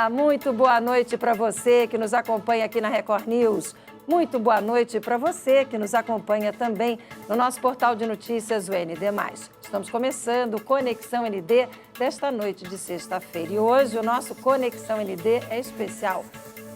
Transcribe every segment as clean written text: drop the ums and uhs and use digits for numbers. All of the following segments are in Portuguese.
Muito boa noite para você que nos acompanha aqui na Record News. Muito boa noite para você que nos acompanha também no nosso portal de notícias, o ND+. Estamos começando o Conexão ND desta noite de sexta-feira. E hoje o nosso Conexão ND é especial.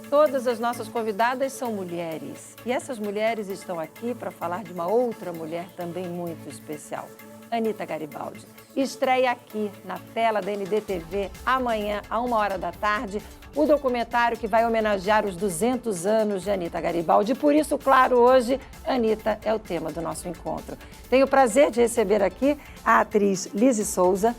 Todas as nossas convidadas são mulheres. E essas mulheres estão aqui para falar de uma outra mulher também muito especial. Anita Garibaldi. Estreia aqui na tela da NDTV amanhã, à 13h, o documentário que vai homenagear os 200 anos de Anita Garibaldi. E por isso, claro, hoje, Anita é o tema do nosso encontro. Tenho o prazer de receber aqui a atriz Lizzy Souza.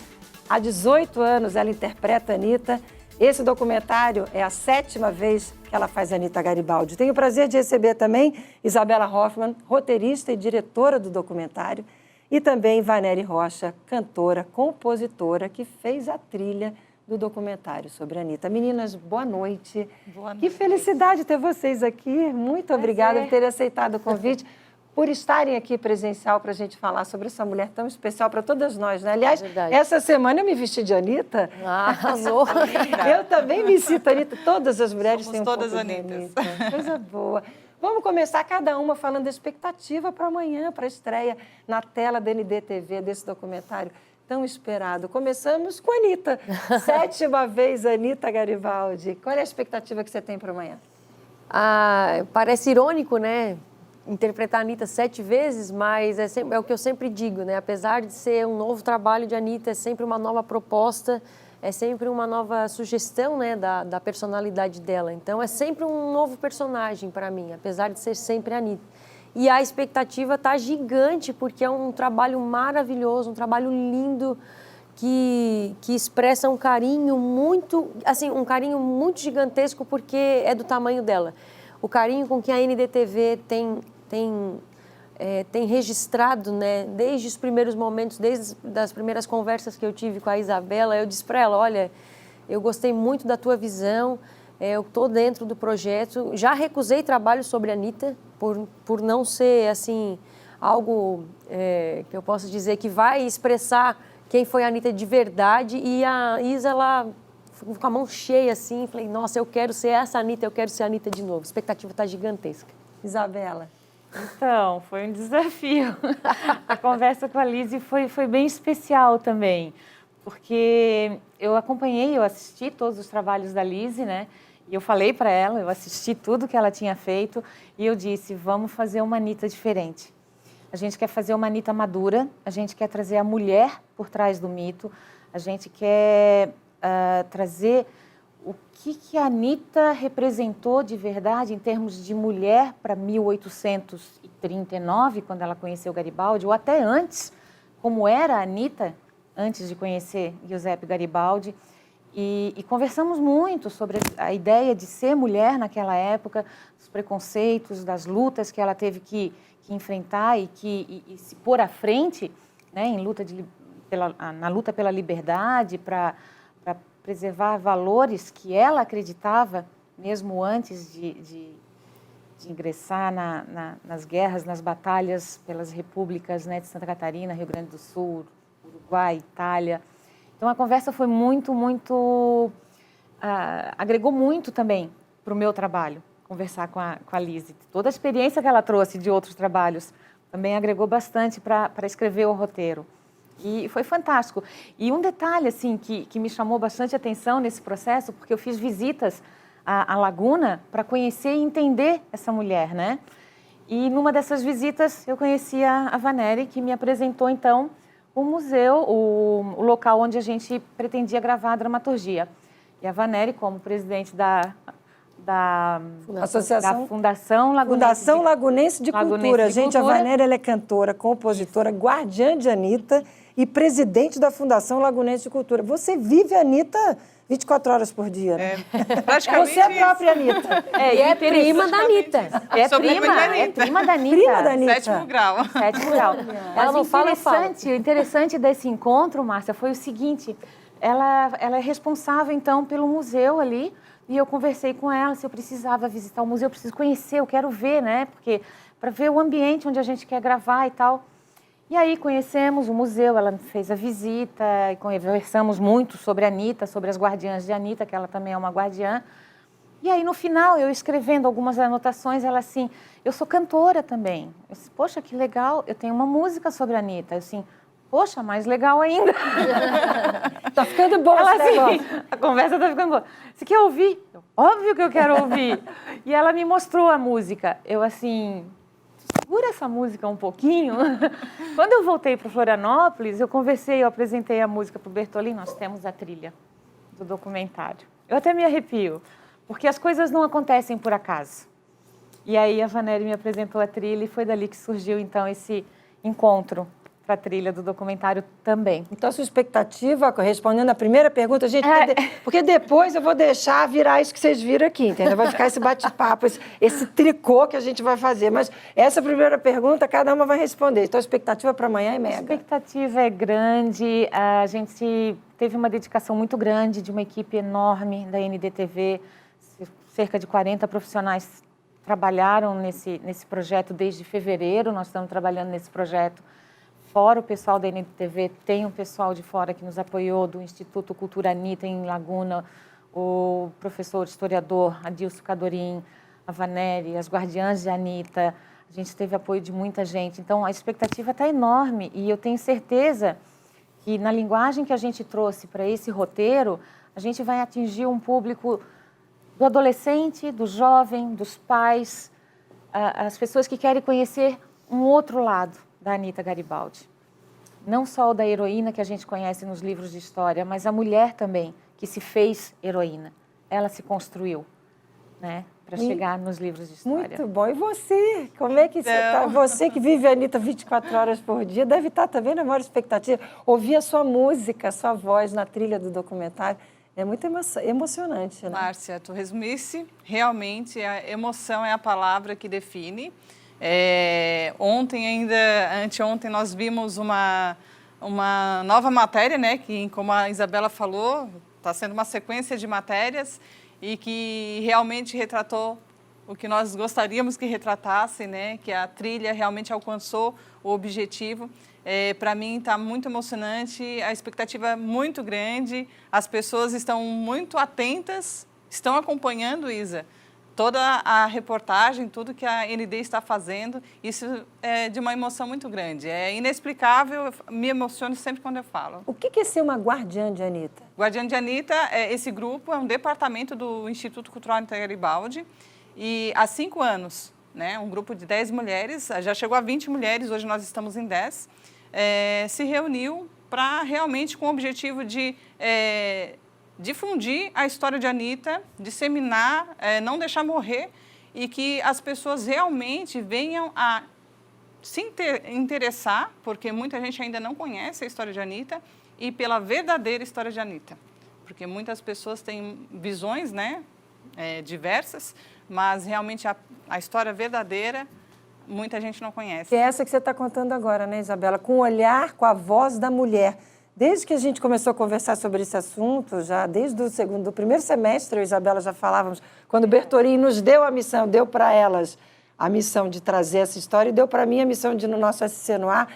Há 18 anos ela interpreta a Anita. Esse documentário é a 7ª vez que ela faz Anita Garibaldi. Tenho o prazer de receber também Isabela Hoffmann, roteirista e diretora do documentário. E também Vanéry Rocha, cantora, compositora, que fez a trilha do documentário sobre a Anita. Meninas, boa noite. Boa noite. Que felicidade ter vocês aqui. Muito obrigada por terem aceitado o convite, por estarem aqui presencial para a gente falar sobre essa mulher tão especial para todas nós, né? Aliás, essa semana eu me vesti de Anita. Arrasou. Eu também me sinto Anita. Todas as mulheres Somos têm um todas pouco de Anitas. Anita. Coisa boa. Vamos começar cada uma falando da expectativa para amanhã, para a estreia na tela da NDTV desse documentário tão esperado. Começamos com a Anita. 7ª vez, Anita Garibaldi. Qual é a expectativa que você tem para amanhã? Parece irônico, né? Interpretar a Anita 7 vezes, mas é o que eu sempre digo, né? Apesar de ser um novo trabalho de Anita, é sempre uma nova proposta, é sempre uma nova sugestão, né, da personalidade dela. Então, é sempre um novo personagem para mim, apesar de ser sempre a Anita. E a expectativa está gigante, porque é um trabalho maravilhoso, um trabalho lindo, que expressa um carinho muito gigantesco, porque é do tamanho dela. O carinho com que a NDTV tem registrado, né, desde os primeiros momentos, desde as primeiras conversas que eu tive com a Isabela, eu disse para ela, olha, eu gostei muito da tua visão, eu estou dentro do projeto, já recusei trabalho sobre a Anita, por não ser, assim, algo que eu posso dizer que vai expressar quem foi a Anita de verdade, e a Isa, ela ficou com a mão cheia, assim, falei, nossa, eu quero ser essa Anita, eu quero ser a Anita de novo, a expectativa está gigantesca. Isabela. Então, foi um desafio. A conversa com a Lizzy foi bem especial também, porque eu assisti todos os trabalhos da Lizzy, né? E eu falei para ela, eu assisti tudo que ela tinha feito, e eu disse, vamos fazer uma Anita diferente. A gente quer fazer uma Anita madura, a gente quer trazer a mulher por trás do mito, a gente quer trazer o que a Anita representou de verdade em termos de mulher para 1839, quando ela conheceu Garibaldi, ou até antes, como era a Anita antes de conhecer Giuseppe Garibaldi. E conversamos muito sobre a ideia de ser mulher naquela época, dos preconceitos, das lutas que ela teve que enfrentar e se pôr à frente, né, na luta pela liberdade, para preservar valores que ela acreditava, mesmo antes de ingressar nas guerras, nas batalhas pelas repúblicas, né, de Santa Catarina, Rio Grande do Sul, Uruguai, Itália. Então, a conversa foi muito, agregou muito também para o meu trabalho, conversar com a Lizzy. Toda a experiência que ela trouxe de outros trabalhos também agregou bastante para escrever o roteiro. E foi fantástico. E um detalhe, assim, que me chamou bastante atenção nesse processo, porque eu fiz visitas à Laguna para conhecer e entender essa mulher, né? E numa dessas visitas eu conheci a Vanéry, que me apresentou, então, o museu, o local onde a gente pretendia gravar a dramaturgia. E a Vanéry, como presidente da Fundação Lagunense de Cultura. Gente, a Vanéry, ela é cantora, compositora, guardiã de Anita e presidente da Fundação Lagunense de Cultura. Você vive a Anita 24 horas por dia, né? Praticamente você é a própria Anita. E é prima da Anita. É prima da Anita. Prima da Anita. 7º grau. 7º grau. Ela não fala, eu falo. O interessante desse encontro, Márcia, foi o seguinte, ela é responsável, então, pelo museu ali, e eu conversei com ela, se eu precisava visitar o museu, eu preciso conhecer, eu quero ver, né? Porque para ver o ambiente onde a gente quer gravar e tal. E aí conhecemos o museu, ela fez a visita e conversamos muito sobre a Anitta, sobre as guardiãs de Anitta, que ela também é uma guardiã. E aí, no final, eu escrevendo algumas anotações, ela assim, eu sou cantora também. Eu disse, poxa, que legal, eu tenho uma música sobre a Anitta. Eu assim, poxa, mais legal ainda. Tá ficando bom Ela esse negócio. assim, a conversa tá ficando boa. Você quer ouvir? Óbvio que eu quero ouvir. E ela me mostrou a música. Eu assim, segura essa música um pouquinho. Quando eu voltei para Florianópolis, eu conversei, eu apresentei a música para o Bertolini, nós temos a trilha do documentário. Eu até me arrepio. Porque as coisas não acontecem por acaso. E aí a Vanéria me apresentou a trilha e foi dali que surgiu, então, esse encontro para a trilha do documentário também. Então, a sua expectativa, respondendo a primeira pergunta, gente, porque depois eu vou deixar virar isso que vocês viram aqui, entendeu? Vai ficar esse bate-papo, esse tricô que a gente vai fazer. Mas essa primeira pergunta, cada uma vai responder. Então, a expectativa para amanhã é mega. A expectativa é grande. A gente teve uma dedicação muito grande de uma equipe enorme da NDTV. Cerca de 40 profissionais trabalharam nesse projeto desde fevereiro. Nós estamos trabalhando nesse projeto. Fora o pessoal da NTV, tem um pessoal de fora que nos apoiou, do Instituto Cultura Anitta, em Laguna, o professor historiador Adilson Cadorim, a Vanéria, as guardiãs de Anitta. A gente teve apoio de muita gente. Então, a expectativa está enorme e eu tenho certeza que, na linguagem que a gente trouxe para esse roteiro, a gente vai atingir um público do adolescente, do jovem, dos pais, as pessoas que querem conhecer um outro lado da Anitta Garibaldi. Não só o da heroína que a gente conhece nos livros de história, mas a mulher também, que se fez heroína. Ela se construiu, né, para chegar nos livros de história. Muito bom. E você? Como é que você está? Você que vive a Anitta 24 horas por dia, deve estar também na maior expectativa. Ouvir a sua música, a sua voz na trilha do documentário. É muito emocionante, né? Márcia, tu resumisse, realmente a emoção é a palavra que define. Anteontem nós vimos uma nova matéria, né, que, como a Isabela falou, está sendo uma sequência de matérias e que realmente retratou o que nós gostaríamos que retratasse, né, que a trilha realmente alcançou o objetivo. Para mim está muito emocionante, a expectativa é muito grande, as pessoas estão muito atentas, estão acompanhando, Isa, toda a reportagem, tudo que a ND está fazendo, isso é de uma emoção muito grande, é inexplicável, me emociono sempre quando eu falo. O que é ser uma guardiã de Anitta? Guardiã de Anitta, esse grupo é um departamento do Instituto Cultural Anitta Garibaldi e há 5 anos, né, um grupo de 10 mulheres, já chegou a 20 mulheres, hoje nós estamos em 10, se reuniu para realmente com o objetivo de difundir a história de Anitta, disseminar, não deixar morrer e que as pessoas realmente venham a se interessar, porque muita gente ainda não conhece a história de Anitta, e pela verdadeira história de Anitta. Porque muitas pessoas têm visões, né, diversas, mas realmente a história verdadeira muita gente não conhece. Que é essa que você está contando agora, né, Isabela? Com o olhar, com a voz da mulher. Desde que a gente começou a conversar sobre esse assunto, já desde do primeiro semestre, eu e a Isabela já falávamos, quando o Bertolini nos deu a missão, deu para elas a missão de trazer essa história e deu para mim a missão de, no nosso SC no Ar,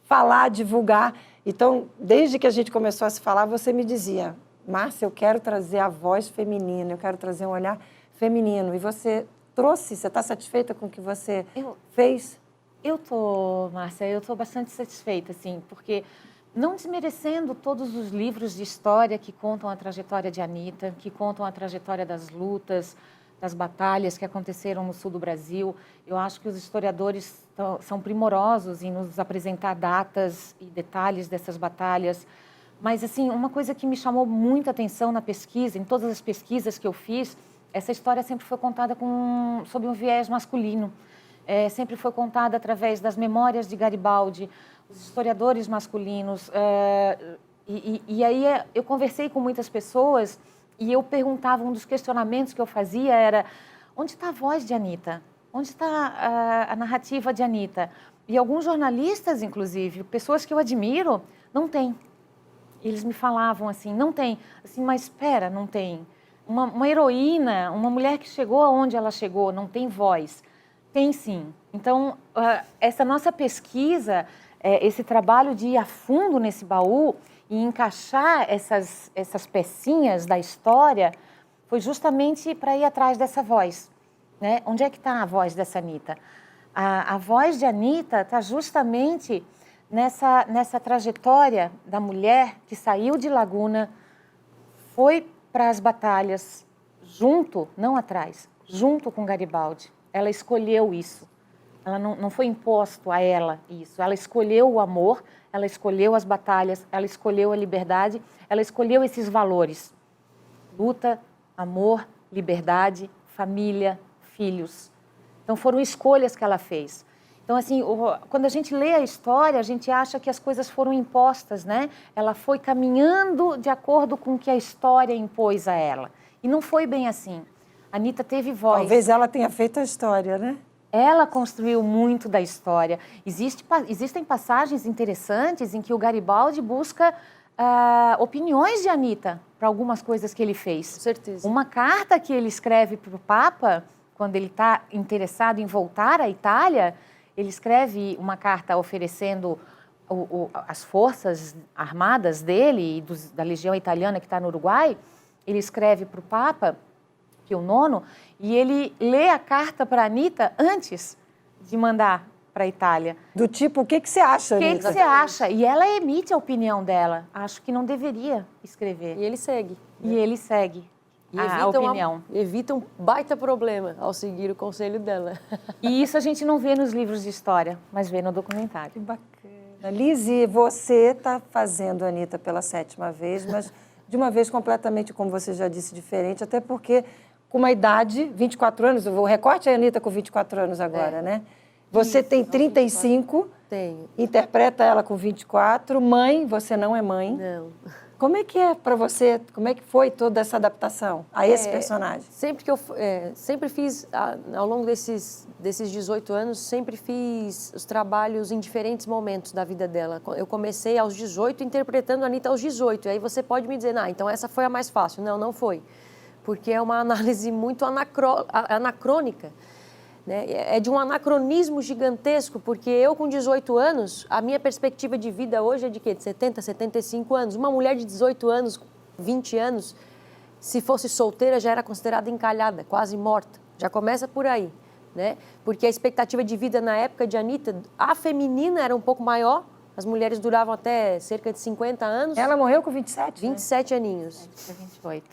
falar, divulgar. Então, desde que a gente começou a se falar, você me dizia, Márcia, eu quero trazer a voz feminina, eu quero trazer um olhar feminino. E você trouxe, você está satisfeita com o que você fez? Márcia, eu estou bastante satisfeita, assim, porque não desmerecendo todos os livros de história que contam a trajetória de Anitta, que contam a trajetória das lutas, das batalhas que aconteceram no sul do Brasil. Eu acho que os historiadores são primorosos em nos apresentar datas e detalhes dessas batalhas. Mas, assim, uma coisa que me chamou muita atenção na pesquisa, em todas as pesquisas que eu fiz, essa história sempre foi contada sob um viés masculino. Sempre foi contada através das memórias de Garibaldi, os historiadores masculinos. E aí eu conversei com muitas pessoas e eu perguntava, um dos questionamentos que eu fazia era, onde está a voz de Anitta? Onde está a narrativa de Anitta? E alguns jornalistas, inclusive, pessoas que eu admiro, não tem. Eles me falavam assim, não tem. Assim, mas espera, não tem. Uma heroína, uma mulher que chegou aonde ela chegou, não tem voz. Tem sim. Então, essa nossa pesquisa, esse trabalho de ir a fundo nesse baú e encaixar essas pecinhas da história foi justamente para ir atrás dessa voz, né? Onde é que está a voz dessa Anita? A voz de Anita está justamente nessa trajetória da mulher que saiu de Laguna, foi para as batalhas, junto, não atrás, junto com Garibaldi. Ela escolheu isso. Ela não foi imposto a ela isso. Ela escolheu o amor, ela escolheu as batalhas, ela escolheu a liberdade, ela escolheu esses valores. Luta, amor, liberdade, família, filhos. Então foram escolhas que ela fez. Então, assim, quando a gente lê a história, a gente acha que as coisas foram impostas, né? Ela foi caminhando de acordo com o que a história impôs a ela. E não foi bem assim. A Anita teve voz. Talvez ela tenha feito a história, né? Ela construiu muito da história. Existem passagens interessantes em que o Garibaldi busca opiniões de Anita para algumas coisas que ele fez. Com certeza. Uma carta que ele escreve para o Papa, quando ele está interessado em voltar à Itália, ele escreve uma carta oferecendo as forças armadas dele e da Legião Italiana que está no Uruguai. Ele escreve para o Papa, Pio IX, e ele lê a carta para a Anita antes de mandar para a Itália. Do tipo, o que você acha, O que Anita? você acha? E ela emite a opinião dela. Acho que não deveria escrever. E ele segue. E ele segue E a opinião. evita um baita problema ao seguir o conselho dela. E isso a gente não vê nos livros de história, mas vê no documentário. Que bacana. Lizzy, você está fazendo a Anita pela 7ª vez, mas de uma vez completamente, como você já disse, diferente, até porque com uma idade, 24 anos, o recorte é a Anita com 24 anos agora, né? Você tem 35, Tenho. interpreta ela com 24, mãe, você não é mãe. Não. Como é que é para você, como é que foi toda essa adaptação a esse personagem? Sempre fiz, ao longo desses 18 anos, sempre fiz os trabalhos em diferentes momentos da vida dela. Eu comecei aos 18 interpretando a Anita aos 18, e aí você pode me dizer, então essa foi a mais fácil. Não, não foi, porque é uma análise muito anacrônica. Né? É de um anacronismo gigantesco, porque eu com 18 anos, a minha perspectiva de vida hoje é de quê? De 70, 75 anos. Uma mulher de 18 anos, 20 anos, se fosse solteira já era considerada encalhada, quase morta. Já começa por aí, né? Porque a expectativa de vida na época de Anita, a feminina era um pouco maior, as mulheres duravam até cerca de 50 anos. Ela morreu com 27? 27 aninhos. 28.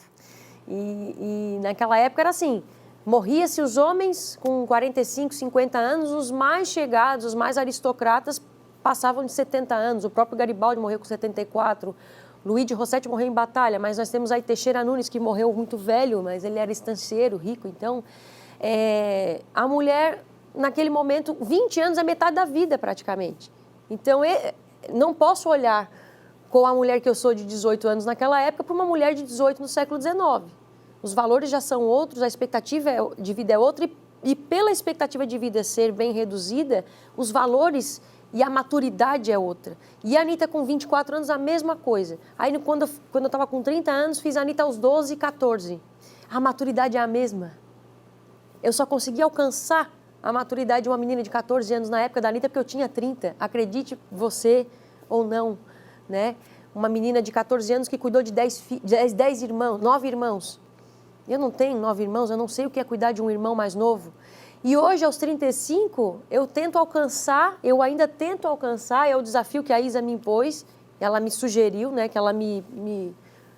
E naquela época era assim... Morria-se os homens com 45, 50 anos, os mais chegados, os mais aristocratas passavam de 70 anos. O próprio Garibaldi morreu com 74, Luigi Rossetti morreu em batalha, mas nós temos aí Teixeira Nunes, que morreu muito velho, mas ele era estancieiro, rico. Então, a mulher, naquele momento, 20 anos é metade da vida praticamente. Então, não posso olhar com a mulher que eu sou de 18 anos naquela época para uma mulher de 18 no século XIX. Os valores já são outros, a expectativa de vida é outra e pela expectativa de vida ser bem reduzida, os valores e a maturidade é outra. E a Anita com 24 anos, a mesma coisa. Aí quando eu estava com 30 anos, fiz a Anita aos 12 e 14. A maturidade é a mesma. Eu só consegui alcançar a maturidade de uma menina de 14 anos na época da Anita porque eu tinha 30. Acredite você ou não, né? Uma menina de 14 anos que cuidou de 10 irmãos, 9 irmãos. Eu não tenho 9 irmãos, eu não sei o que é cuidar de um irmão mais novo. E hoje, aos 35, eu ainda tento alcançar, é o desafio que a Isa me impôs, ela me sugeriu, né, que ela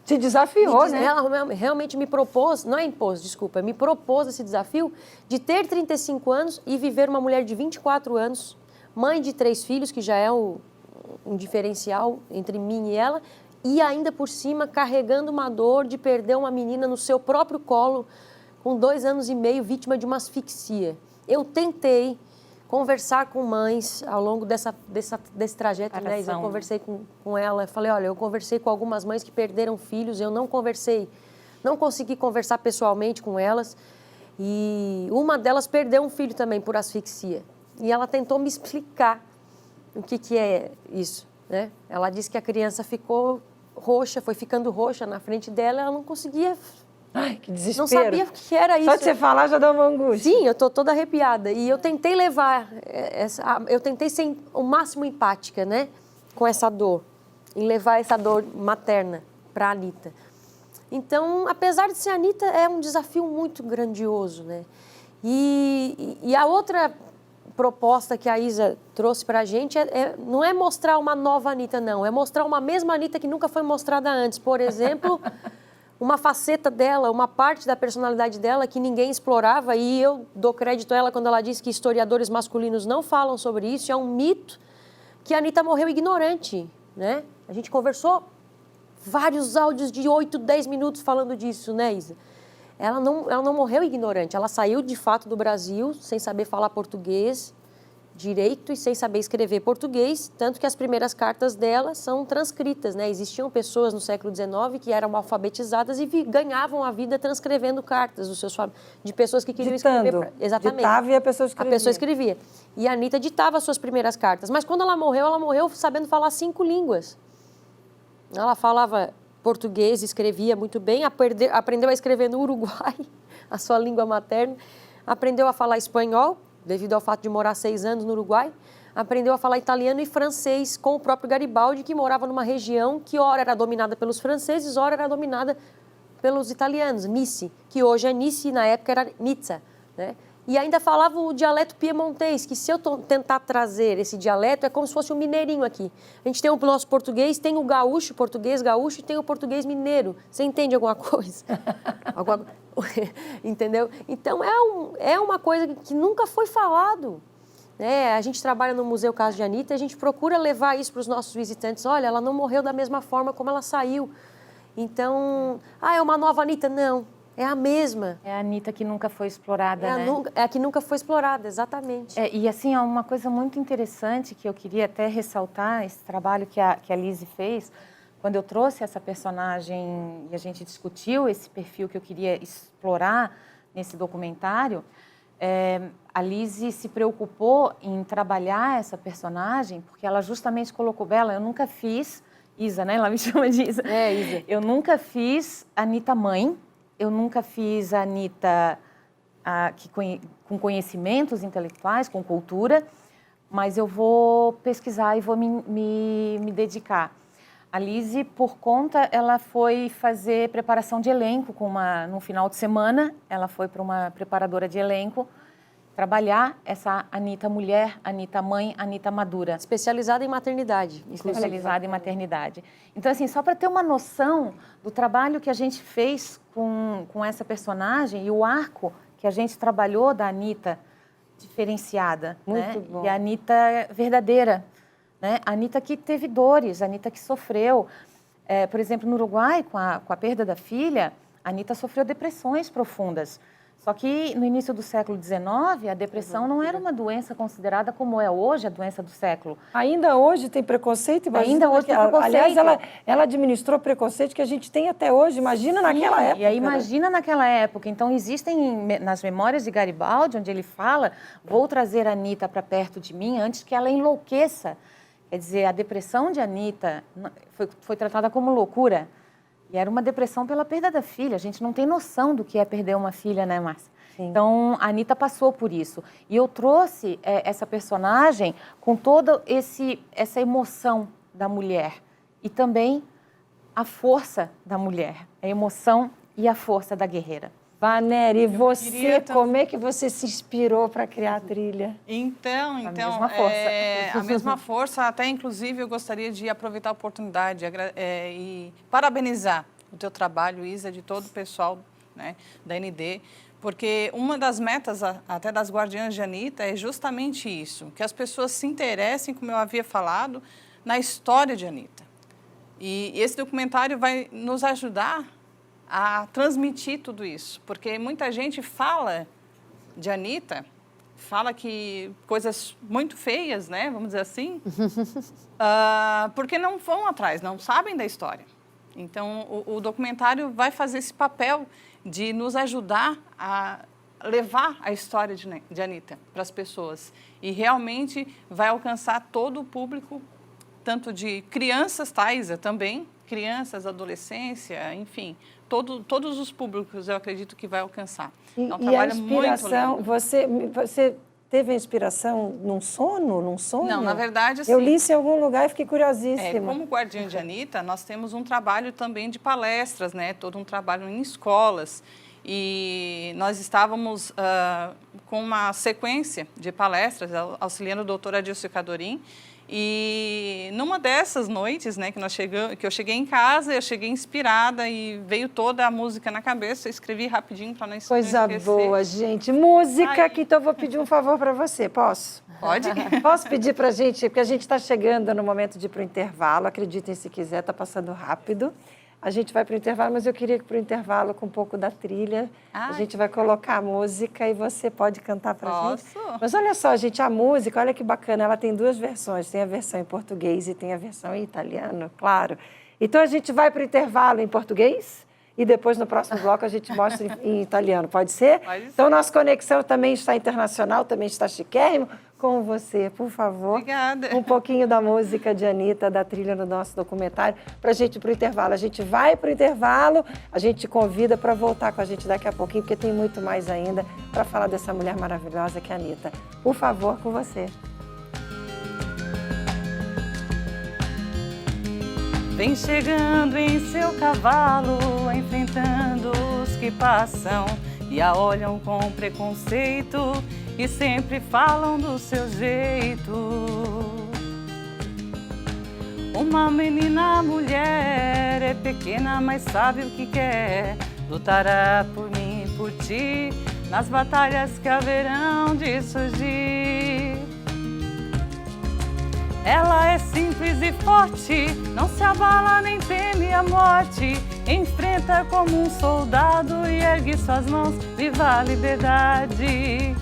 Te desafiou, né? Ela realmente me propôs, não é impôs, desculpa, me propôs esse desafio de ter 35 anos e viver uma mulher de 24 anos, mãe de 3 filhos, que já é um diferencial entre mim e ela, e ainda por cima carregando uma dor de perder uma menina no seu próprio colo, com 2 anos e meio, vítima de uma asfixia. Eu tentei conversar com mães ao longo desse trajeto, né? Eu conversei com ela, falei, olha, eu conversei com algumas mães que perderam filhos, eu não consegui conversar pessoalmente com elas, e uma delas perdeu um filho também por asfixia. E ela tentou me explicar o que é isso. Né? Ela disse que a criança ficou roxa, foi ficando roxa na frente dela, ela não conseguia Ai, que desespero. Não sabia o que era isso. Só de você falar já dá uma angústia. Sim, eu estou toda arrepiada. E eu tentei levar, eu tentei ser o máximo empática, né? Com essa dor. Em levar essa dor materna para a Anitta. Então, apesar de ser a Anitta, é um desafio muito grandioso, né? E a outra proposta que a Isa trouxe para a gente não é mostrar uma nova Anitta, não. É mostrar uma mesma Anitta que nunca foi mostrada antes. Por exemplo, uma faceta dela, uma parte da personalidade dela que ninguém explorava. E eu dou crédito a ela quando ela diz que historiadores masculinos não falam sobre isso. É um mito que a Anitta morreu ignorante, né? A gente conversou vários áudios de 8, 10 minutos falando disso, né, Isa? Ela não morreu ignorante, ela saiu de fato do Brasil sem saber falar português direito e sem saber escrever português, tanto que as primeiras cartas dela são transcritas, né? Existiam pessoas no século XIX que eram alfabetizadas e ganhavam a vida transcrevendo cartas de pessoas que queriam escrever. Exatamente. Ditava e a pessoa escrevia. A pessoa escrevia. E a Anitta ditava as suas primeiras cartas, mas quando ela morreu sabendo falar 5 línguas. Ela falava português, escrevia muito bem, aprendeu a escrever no Uruguai, a sua língua materna, aprendeu a falar espanhol, devido ao fato de morar 6 anos no Uruguai, aprendeu a falar italiano e francês com o próprio Garibaldi, que morava numa região que ora era dominada pelos franceses, ora era dominada pelos italianos, Nice, que hoje é Nice e na época era Nizza, né? E ainda falava o dialeto piemontês, que se eu tentar trazer esse dialeto, é como se fosse um mineirinho aqui. A gente tem o nosso português, tem o gaúcho, português gaúcho, e tem o português mineiro. Você entende alguma coisa? Entendeu? Então, é uma coisa que nunca foi falado. Né? A gente trabalha no Museu Caso de Anitta e a gente procura levar isso para os nossos visitantes. Olha, ela não morreu da mesma forma como ela saiu. Então, é uma nova Anitta? Não. É a mesma. É a Anitta que nunca foi explorada, né? É a que nunca foi explorada, exatamente. E assim, é uma coisa muito interessante que eu queria até ressaltar, esse trabalho que a Lizzy fez, quando eu trouxe essa personagem e a gente discutiu esse perfil que eu queria explorar nesse documentário, a Lizzy se preocupou em trabalhar essa personagem, porque ela justamente colocou Bela, eu nunca fiz, Isa, né? Ela me chama de Isa. Isa. Eu nunca fiz a Anitta mãe, eu nunca fiz a Anitta com conhecimentos intelectuais, com cultura, mas eu vou pesquisar e vou me dedicar. A Lizzy, por conta, ela foi fazer preparação de elenco no final de semana, ela foi para uma preparadora de elenco trabalhar essa Anitta mulher, Anitta mãe, Anitta madura. Especializada em maternidade. Especializada em maternidade. Então, assim, só para ter uma noção do trabalho que a gente fez com essa personagem e o arco que a gente trabalhou da Anitta diferenciada. Muito né? bom. E a Anitta verdadeira. Né? A Anitta que teve dores, a Anitta que sofreu. Por exemplo, no Uruguai, com a perda da filha, a Anitta sofreu depressões profundas. Só que no início do século XIX, a depressão não era uma doença considerada como é hoje a doença do século. Ainda hoje tem preconceito? Ainda hoje tem preconceito. Aliás, ela administrou preconceito que a gente tem até hoje. Imagina naquela época. E aí, imagina naquela época. Então, existem nas memórias de Garibaldi, onde ele fala, vou trazer a Anitta para perto de mim antes que ela enlouqueça. Quer dizer, a depressão de Anitta foi tratada como loucura. E era uma depressão pela perda da filha. A gente não tem noção do que é perder uma filha, né, Márcia? Sim. Então, a Anitta passou por isso. E eu trouxe essa personagem com toda essa emoção da mulher. E também a força da mulher. A emoção e a força da guerreira. Vanéria, e você, como é que você se inspirou para criar a trilha? Então, a mesma força. A mesma força, até inclusive eu gostaria de aproveitar a oportunidade e parabenizar o teu trabalho, Isa, de todo o pessoal, né, da ND, porque uma das metas até das Guardiãs de Anitta é justamente isso, que as pessoas se interessem, como eu havia falado, na história de Anitta. E esse documentário vai nos ajudar a transmitir tudo isso, porque muita gente fala de Anitta, fala que coisas muito feias, né, vamos dizer assim, porque não vão atrás, não sabem da história. Então, o documentário vai fazer esse papel de nos ajudar a levar a história de Anitta para as pessoas e realmente vai alcançar todo o público, tanto de crianças, Isa, também, crianças, adolescência, enfim, todos os públicos, eu acredito que vai alcançar. E, É um e a trabalho muito inspiração, lindo. você teve a inspiração num sonho? Não, na verdade, assim, Eu li isso em algum lugar e fiquei curiosíssima. como Guardiã de Anitta, nós temos um trabalho também de palestras, né? Todo um trabalho em escolas. E nós estávamos com uma sequência de palestras, auxiliando o doutor Adilson Cadorim. E numa dessas noites, né, que eu cheguei em casa, eu cheguei inspirada e veio toda a música na cabeça, eu escrevi rapidinho para não esquecer. Coisa boa, gente. Música, Ai. que então eu vou pedir um favor para você, posso? Pode? Posso pedir para a gente, porque a gente está chegando no momento de ir para o intervalo, acreditem se quiser, está passando rápido. A gente vai para o intervalo, mas eu queria que para o intervalo, com um pouco da trilha, a gente vai colocar a música e você pode cantar para a gente. Posso? Mas olha só, gente, a música, olha que bacana, ela tem duas versões, tem a versão em português e tem a versão em italiano, claro. Então a gente vai para o intervalo em português e depois no próximo bloco a gente mostra em italiano, pode ser? Pode ser. Então nossa conexão também está internacional, também está chiquérrimo. Com você, por favor. Obrigada. Um pouquinho da música de Anitta, da trilha no nosso documentário, para a gente ir para o intervalo. A gente vai para o intervalo, a gente te convida para voltar com a gente daqui a pouquinho, porque tem muito mais ainda para falar dessa mulher maravilhosa que é a Anitta. Por favor, com você. Vem chegando em seu cavalo, enfrentando os que passam e a olham com preconceito e sempre falam do seu jeito. Uma menina mulher é pequena, mas sabe o que quer. Lutará por mim e por ti nas batalhas que haverão de surgir. Ela é simples e forte, não se abala nem teme a morte. Enfrenta como um soldado e ergue suas mãos, viva a liberdade.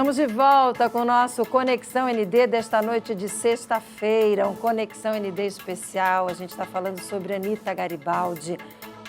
Estamos de volta com o nosso Conexão ND desta noite de sexta-feira, um Conexão ND especial. A gente está falando sobre Anitta Garibaldi.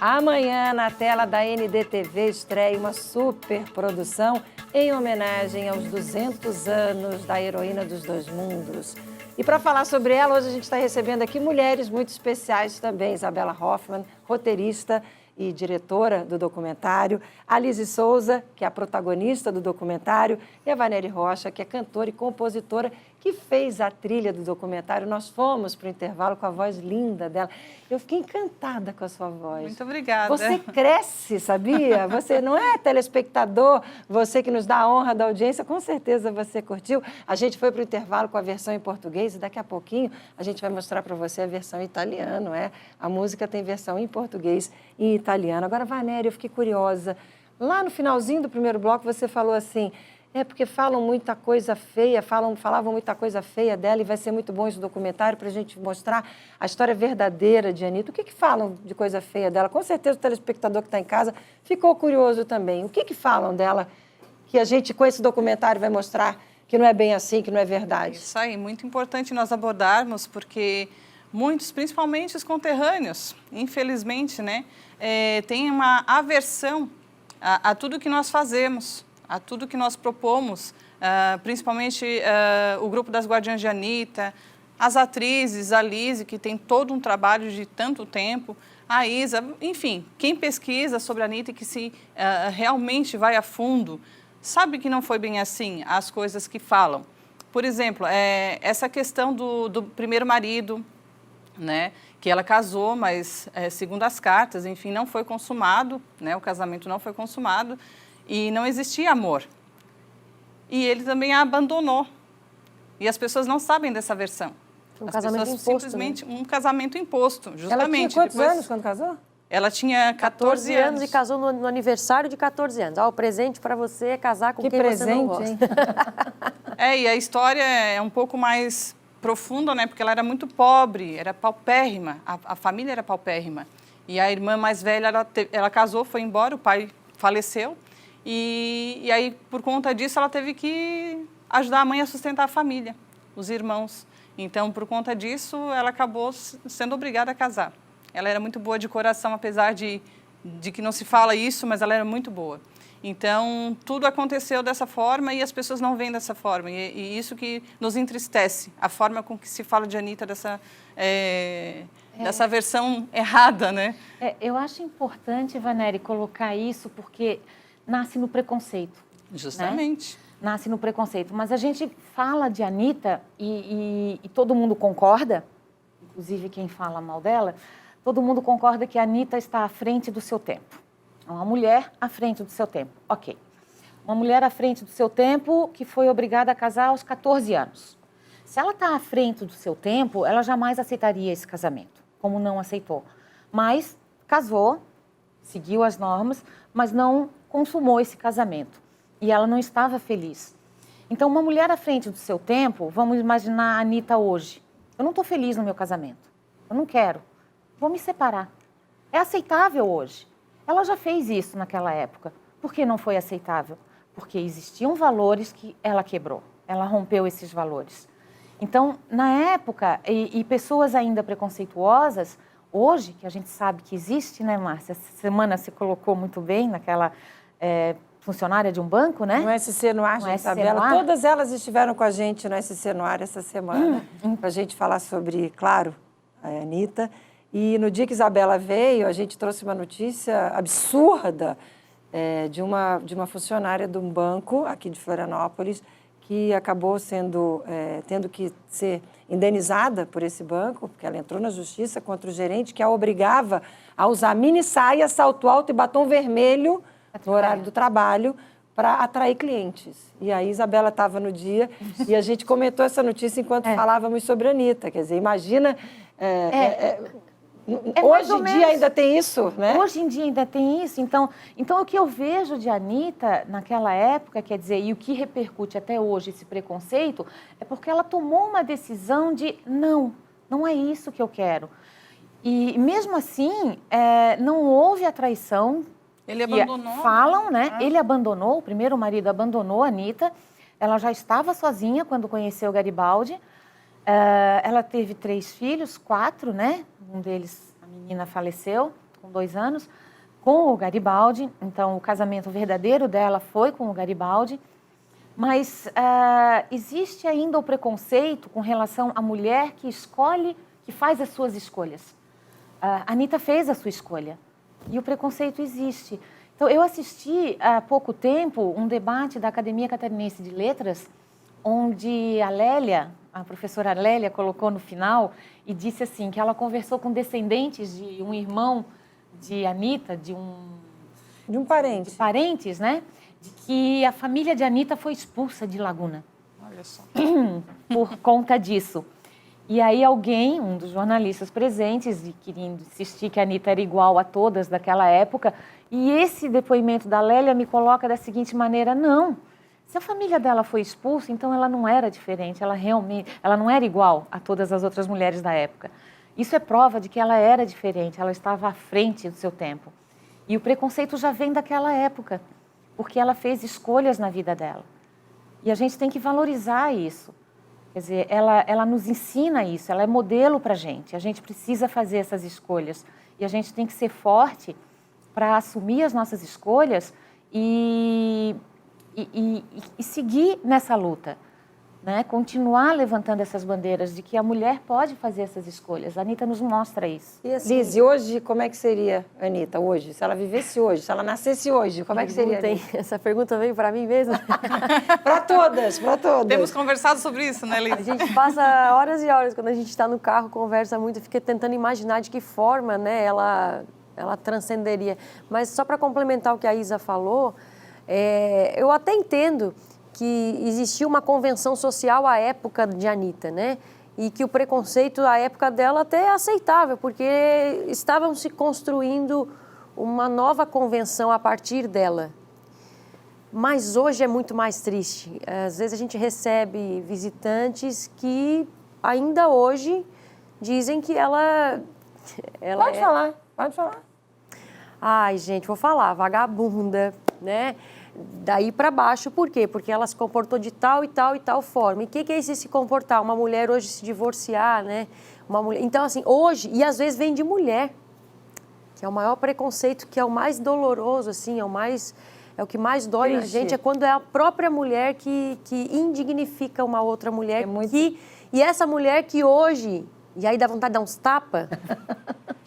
Amanhã, na tela da NDTV, estreia uma super produção em homenagem aos 200 anos da heroína dos dois mundos. E para falar sobre ela, hoje a gente está recebendo aqui mulheres muito especiais também. Isabela Hoffmann, roteirista e diretora do documentário, a Lise Souza, que é a protagonista do documentário, e a Vaneri Rocha, que é cantora e compositora, que fez a trilha do documentário. Nós fomos para o intervalo com a voz linda dela. Eu fiquei encantada com a sua voz. Muito obrigada. Você cresce, sabia? Você não é telespectador, você que nos dá a honra da audiência, com certeza você curtiu. A gente foi para o intervalo com a versão em português e daqui a pouquinho a gente vai mostrar para você a versão em italiano. A música tem versão em português e em italiano. Agora, Vaneri, eu fiquei curiosa. Lá no finalzinho do primeiro bloco você falou assim, porque falam muita coisa feia, falavam muita coisa feia dela e vai ser muito bom esse documentário para a gente mostrar a história verdadeira de Anitta. O que falam de coisa feia dela? Com certeza o telespectador que está em casa ficou curioso também. O que falam dela que a gente, com esse documentário, vai mostrar que não é bem assim, que não é verdade? Isso aí, muito importante nós abordarmos, porque muitos, principalmente os conterrâneos, infelizmente, né, têm uma aversão a tudo que nós fazemos, a tudo que nós propomos, principalmente o grupo das Guardiãs de Anitta, as atrizes, a Lise, que tem todo um trabalho de tanto tempo, a Isa, enfim, quem pesquisa sobre a Anitta e que se realmente vai a fundo, sabe que não foi bem assim as coisas que falam. Por exemplo, essa questão do primeiro marido, né, que ela casou, mas segundo as cartas, enfim, não foi consumado, né, o casamento não foi consumado, e não existia amor. E ele também a abandonou. E as pessoas não sabem dessa versão. Um as casamento pessoas imposto, simplesmente um casamento imposto, justamente. Ela tinha quantos anos quando casou? Ela tinha 14 anos. E casou no aniversário de 14 anos. O presente para você é casar com quem você não gosta. Hein? E a história é um pouco mais profunda, né? Porque ela era muito pobre, era paupérrima, a família era paupérrima. E a irmã mais velha, ela casou, foi embora, o pai faleceu. E aí, por conta disso, ela teve que ajudar a mãe a sustentar a família, os irmãos. Então, por conta disso, ela acabou sendo obrigada a casar. Ela era muito boa de coração, apesar de que não se fala isso, mas ela era muito boa. Então, tudo aconteceu dessa forma e as pessoas não veem dessa forma. E isso que nos entristece, a forma com que se fala de Anitta, dessa versão errada, né? Eu acho importante, Vaneri, colocar isso porque nasce no preconceito. Justamente. Né? Nasce no preconceito. Mas a gente fala de Anitta e todo mundo concorda, inclusive quem fala mal dela, todo mundo concorda que a Anitta está à frente do seu tempo. Uma mulher à frente do seu tempo, ok. Uma mulher à frente do seu tempo que foi obrigada a casar aos 14 anos. Se ela está à frente do seu tempo, ela jamais aceitaria esse casamento, como não aceitou. Mas casou, seguiu as normas, mas não consumou esse casamento. E ela não estava feliz. Então, uma mulher à frente do seu tempo, vamos imaginar a Anitta hoje. Eu não estou feliz no meu casamento. Eu não quero. Vou me separar. É aceitável hoje. Ela já fez isso naquela época. Por que não foi aceitável? Porque existiam valores que ela quebrou. Ela rompeu esses valores. Então, na época, e pessoas ainda preconceituosas, hoje, que a gente sabe que existe, né, Márcia? Essa semana se colocou muito bem naquela funcionária de um banco, né? No SC no Ar, No Isabela. SC no Ar. Todas elas estiveram com a gente no SC no Ar essa semana, para a gente falar sobre, claro, a Anitta. E no dia que Isabela veio, a gente trouxe uma notícia absurda de uma funcionária de um banco aqui de Florianópolis que acabou tendo que ser indenizada por esse banco, porque ela entrou na justiça contra o gerente que a obrigava a usar mini saia, salto alto e batom vermelho no horário do trabalho para atrair clientes. E aí Isabela estava no dia e a gente comentou essa notícia enquanto falávamos sobre a Anitta. Quer dizer, imagina... hoje em dia ainda tem isso, né? Hoje em dia ainda tem isso. Então o que eu vejo de Anitta naquela época, quer dizer, e o que repercute até hoje esse preconceito, é porque ela tomou uma decisão de não é isso que eu quero. E mesmo assim, não houve a traição. Ele abandonou. Falam, né? Ele abandonou, o primeiro marido abandonou a Anitta. Ela já estava sozinha quando conheceu o Garibaldi. Ela teve 3 filhos, 4, né? Um deles, a menina faleceu com 2 anos, com o Garibaldi. Então, o casamento verdadeiro dela foi com o Garibaldi. Mas existe ainda o preconceito com relação à mulher que escolhe, que faz as suas escolhas. A Anitta fez a sua escolha e o preconceito existe. Então, eu assisti há pouco tempo um debate da Academia Catarinense de Letras, onde a professora Lélia colocou no final e disse assim, que ela conversou com descendentes de um irmão de Anitta, de um parente. De parentes, né? De que a família de Anitta foi expulsa de Laguna. Olha só. Por conta disso. E aí um dos jornalistas presentes, querendo insistir que a Anitta era igual a todas daquela época, e esse depoimento da Lélia me coloca da seguinte maneira, não. Se a família dela foi expulsa, então ela não era diferente, ela não era igual a todas as outras mulheres da época. Isso é prova de que ela era diferente, ela estava à frente do seu tempo. E o preconceito já vem daquela época, porque ela fez escolhas na vida dela. E a gente tem que valorizar isso. Quer dizer, ela nos ensina isso, ela é modelo para a gente precisa fazer essas escolhas. E a gente tem que ser forte para assumir as nossas escolhas e seguir nessa luta, né? Continuar levantando essas bandeiras de que a mulher pode fazer essas escolhas. A Anitta nos mostra isso. E assim, Liz, e hoje, como é que seria a Anitta hoje? Se ela vivesse hoje, se ela nascesse hoje, como é que seria? Essa pergunta veio para mim mesmo? Para todas, para todas. Temos conversado sobre isso, né, Liz? A gente passa horas e horas, quando a gente está no carro, conversa muito, fica tentando imaginar de que forma, né, ela transcenderia. Mas só para complementar o que a Isa falou, eu até entendo que existia uma convenção social à época de Anitta, né? E que o preconceito à época dela até é aceitável, porque estavam se construindo uma nova convenção a partir dela. Mas hoje é muito mais triste. Às vezes a gente recebe visitantes que ainda hoje dizem que ela Pode falar. Pode falar. Ai, gente, vou falar, vagabunda, né? Daí para baixo, por quê? Porque ela se comportou de tal e tal e tal forma. E o que é isso se comportar? Uma mulher hoje se divorciar, né? Uma mulher... Então, assim, hoje, e às vezes vem de mulher, que é o maior preconceito, que é o mais doloroso, assim, é o que mais dói na gente, é quando é a própria mulher que indignifica uma outra mulher. E essa mulher que hoje, e aí dá vontade de dar uns tapas,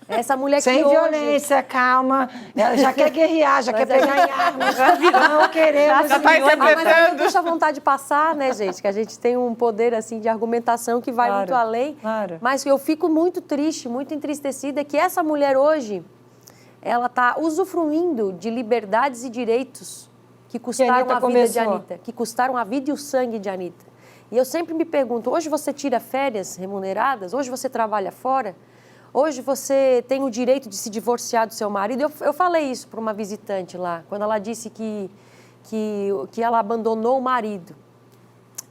essa mulher sem que violência, calma, ela já quer guerrear, já quer pegar em armas, não queremos... Já tá interpretando. Mas não deixa a vontade de passar, né, gente? Que a gente tem um poder, assim, de argumentação que vai muito além. Claro. Mas eu fico muito triste, muito entristecida que essa mulher hoje, ela está usufruindo de liberdades e direitos que custaram a vida de Anitta, que custaram a vida e o sangue de Anitta. E eu sempre me pergunto, hoje você tira férias remuneradas? Hoje você trabalha fora? Hoje você tem o direito de se divorciar do seu marido? Eu falei isso para uma visitante lá, quando ela disse que ela abandonou o marido.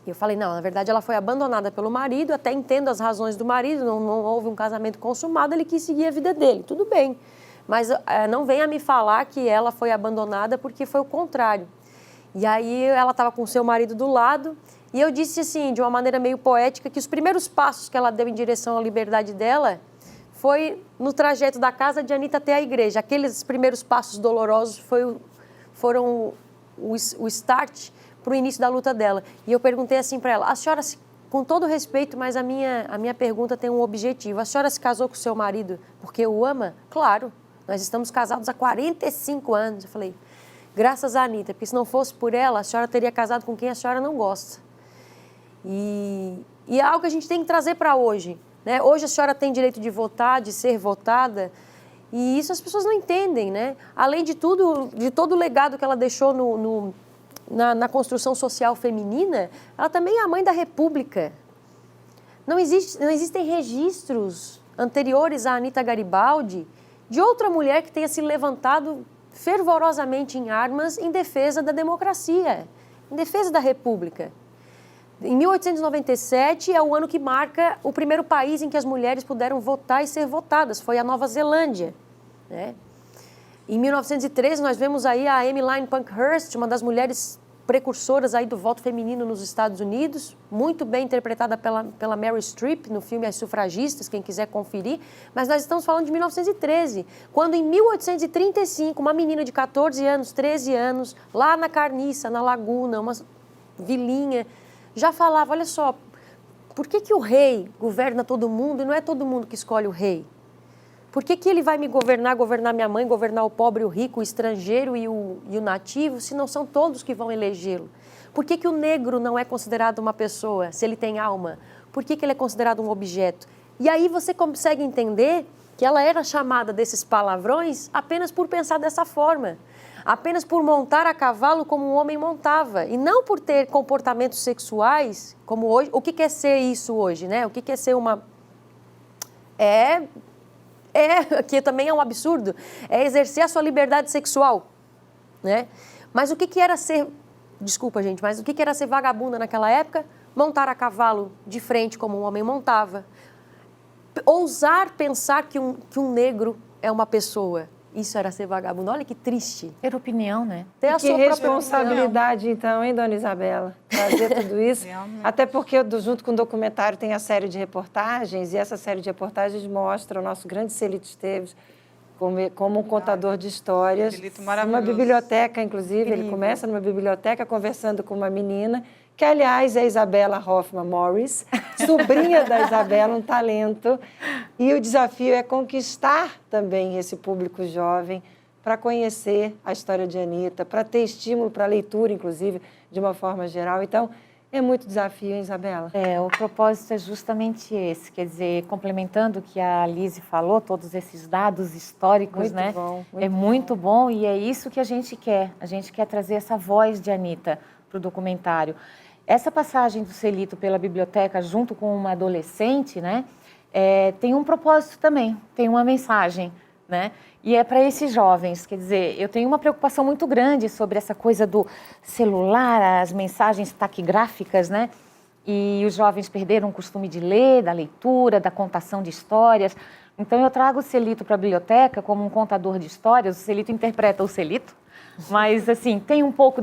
Eu falei, não, na verdade ela foi abandonada pelo marido, até entendo as razões do marido, não houve um casamento consumado, ele quis seguir a vida dele, tudo bem. Mas não venha me falar que ela foi abandonada, porque foi o contrário. E aí ela estava com o seu marido do lado, e eu disse assim, de uma maneira meio poética, que os primeiros passos que ela deu em direção à liberdade dela foi no trajeto da casa de Anitta até a igreja. Aqueles primeiros passos dolorosos foram o start para o início da luta dela. E eu perguntei assim para ela, a senhora, com todo respeito, mas a minha pergunta tem um objetivo, a senhora se casou com o seu marido porque o ama? Claro. Nós estamos casados há 45 anos. Eu falei, graças a Anitta, porque se não fosse por ela, a senhora teria casado com quem a senhora não gosta. E é algo que a gente tem que trazer para hoje, né? Hoje a senhora tem direito de votar, de ser votada, e isso as pessoas não entendem, né? Além de tudo, de todo o legado que ela deixou na construção social feminina, ela também é a mãe da República. Não existem registros anteriores a Anitta Garibaldi de outra mulher que tenha se levantado fervorosamente em armas em defesa da democracia, em defesa da República. Em 1897 é o ano que marca o primeiro país em que as mulheres puderam votar e ser votadas, foi a Nova Zelândia, né? Em 1913 nós vemos aí a Emmeline Pankhurst, uma das mulheres precursoras aí do voto feminino nos Estados Unidos, muito bem interpretada pela Meryl Streep no filme As Sufragistas, quem quiser conferir, mas nós estamos falando de 1913, quando em 1835 uma menina de 14 anos, 13 anos, lá na Carniça, na Laguna, uma vilinha, já falava, olha só, por que o rei governa todo mundo e não é todo mundo que escolhe o rei? Por que ele vai me governar minha mãe, governar o pobre, o rico, o estrangeiro e o nativo, se não são todos que vão elegê-lo? Por que o negro não é considerado uma pessoa, se ele tem alma? Por que ele é considerado um objeto? E aí você consegue entender que ela era chamada desses palavrões apenas por pensar dessa forma, apenas por montar a cavalo como um homem montava, e não por ter comportamentos sexuais como hoje. O que é ser isso hoje, né? O que é ser uma... que também é um absurdo, é exercer a sua liberdade sexual, né? Mas o que era ser, desculpa gente, mas o que era ser vagabunda naquela época? Montar a cavalo de frente como um homem montava, ousar pensar que um negro é uma pessoa, isso era ser vagabundo. Olha que triste. Ter opinião, né? Ter a sua responsabilidade, então, hein, dona Isabela? Trazer tudo isso. Até porque, junto com o documentário, tem a série de reportagens, e essa série de reportagens mostra o nosso grande Celito Esteves como um contador de histórias. Numa biblioteca, inclusive. Ele começa numa biblioteca conversando com uma menina, que, aliás, é a Isabella Hoffman Morris, sobrinha da Isabela, um talento. E o desafio é conquistar também esse público jovem para conhecer a história de Anitta, para ter estímulo para a leitura, inclusive, de uma forma geral. Então, é muito desafio, hein, Isabela? O propósito é justamente esse, quer dizer, complementando o que a Lise falou, todos esses dados históricos, muito né? Bom, muito bom, e é isso que a gente quer trazer essa voz de Anitta para o documentário. Essa passagem do Celito pela biblioteca junto com uma adolescente, né, tem um propósito também, tem uma mensagem, né? E é para esses jovens, quer dizer, eu tenho uma preocupação muito grande sobre essa coisa do celular, as mensagens taquigráficas, né? e os jovens perderam o costume de ler, da leitura, da contação de histórias. Então eu trago o Celito para a biblioteca como um contador de histórias. O Celito interpreta o Celito, mas assim, tem um pouco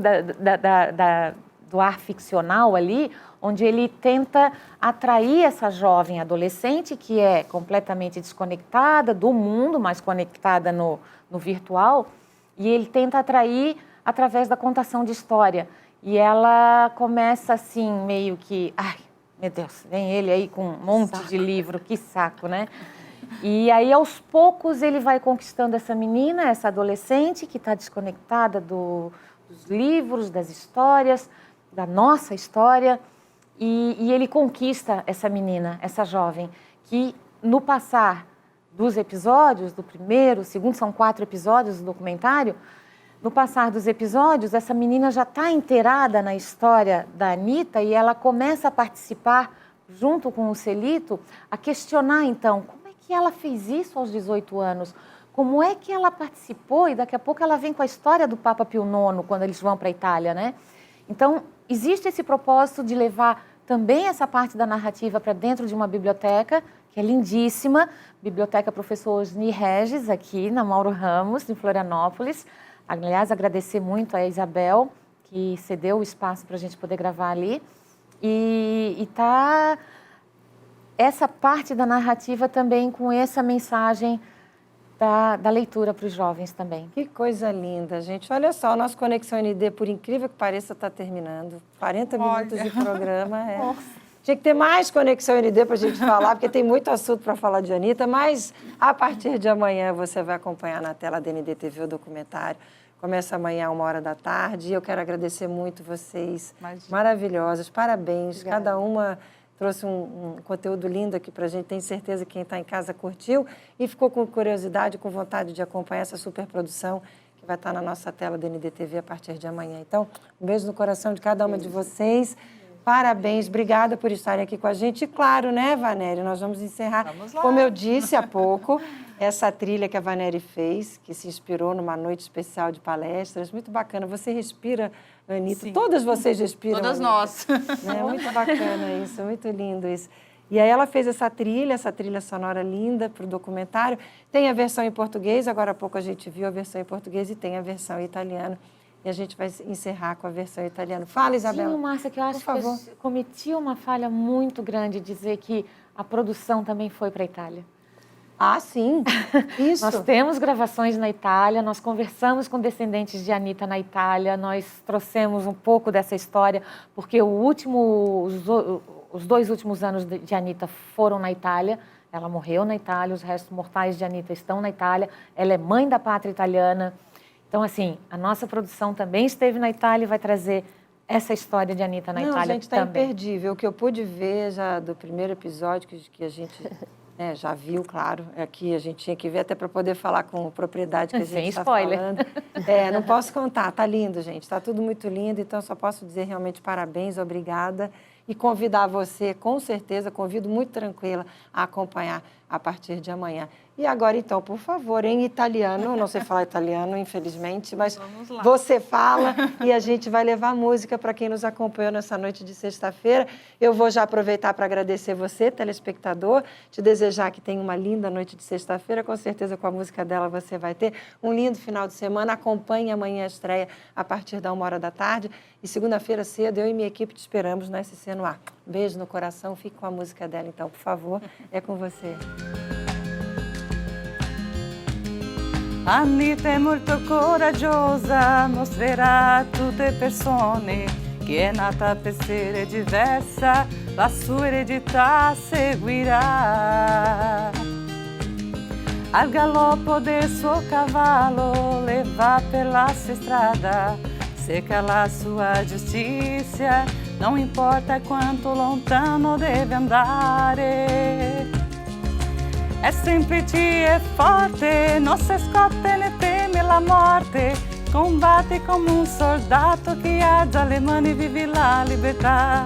do ar ficcional ali, onde ele tenta atrair essa jovem adolescente que é completamente desconectada do mundo, mas conectada no virtual, e ele tenta atrair através da contação de história. E ela começa assim, meio que, ai, meu Deus, vem ele aí com um monte de livro, que saco, né? E aí, aos poucos, ele vai conquistando essa menina, essa adolescente que está desconectada dos livros, das histórias, da nossa história, e ele conquista essa menina, essa jovem, que no passar dos episódios, do primeiro, segundo, são 4 episódios do documentário, no passar dos episódios, essa menina já está inteirada na história da Anitta e ela começa a participar, junto com o Celito, a questionar, então, como é que ela fez isso aos 18 anos? Como é que ela participou? E daqui a pouco ela vem com a história do Papa Pio IX, quando eles vão para a Itália, né? Então, existe esse propósito de levar também essa parte da narrativa para dentro de uma biblioteca, que é lindíssima, Biblioteca Professor Osni Regis, aqui na Mauro Ramos, em Florianópolis. Aliás, agradecer muito a Isabel, que cedeu o espaço para a gente poder gravar ali. E tá essa parte da narrativa também com essa mensagem da leitura para os jovens também. Que coisa linda, gente. Olha só, o nosso Conexão ND, por incrível que pareça, está terminando. 40 minutos de programa. Tinha que ter mais Conexão ND para a gente falar, porque tem muito assunto para falar de Anitta, mas a partir de amanhã você vai acompanhar na tela da ND TV o documentário. Começa amanhã, 13h. E eu quero agradecer muito vocês, maravilhosas. Parabéns. Obrigada. Cada uma trouxe um conteúdo lindo aqui para a gente. Tenho certeza que quem está em casa curtiu e ficou com curiosidade, com vontade de acompanhar essa superprodução que vai estar na nossa tela da ND TV a partir de amanhã. Então, um beijo no coração de cada uma de vocês. Parabéns, obrigada por estarem aqui com a gente. E claro, né, Vanéria, nós vamos encerrar, como eu disse há pouco, essa trilha que a Vanéria fez, que se inspirou numa noite especial de palestras. Muito bacana. Você respira, Anitta. Sim. Todas vocês respiram, todas Anitta. Nós. Né? Muito bacana isso, muito lindo isso. E aí ela fez essa trilha sonora linda para o documentário. Tem a versão em português, agora há pouco a gente viu a versão em português e tem a versão em italiano. E a gente vai encerrar com a versão italiana. Fala, Isabela. Sim, Márcia, que eu acho que eu cometi uma falha muito grande dizer que a produção também foi para a Itália. Ah, sim. Isso. Nós temos gravações na Itália, nós conversamos com descendentes de Anitta na Itália, nós trouxemos um pouco dessa história, porque os 2 últimos anos de Anitta foram na Itália. Ela morreu na Itália, os restos mortais de Anitta estão na Itália. Ela é mãe da pátria italiana. Então, assim, a nossa produção também esteve na Itália e vai trazer essa história de Anitta na Itália gente, também. Está imperdível. O que eu pude ver já do primeiro episódio, que a gente já viu, claro. Aqui a gente tinha que ver até para poder falar com propriedade que a gente está falando. Não posso contar. Está lindo, gente. Está tudo muito lindo. Então, só posso dizer realmente parabéns, obrigada. E convidar você, com certeza, convido muito tranquila a acompanhar a partir de amanhã. E agora, então, por favor, em italiano, não sei falar italiano, infelizmente, mas você fala e a gente vai levar música para quem nos acompanhou nessa noite de sexta-feira. Eu vou já aproveitar para agradecer você, telespectador, te desejar que tenha uma linda noite de sexta-feira. Com certeza, com a música dela, você vai ter um lindo final de semana. Acompanhe amanhã a estreia a partir da 13h. E segunda-feira cedo, eu e minha equipe te esperamos no SC no ar. Beijo no coração, fique com a música dela, então, por favor, é com você. Anitta è molto coraggiosa, mostrerà a tutte le persone che è nata per essere diversa, la sua eredità seguirà. Al galoppo del suo cavallo le va per la sua strada, cerca la sua giustizia, non importa quanto lontano deve andare. È semplice e forte, non si scotte né teme la morte, combatte come un soldato che ha già le mani, vive la libertà.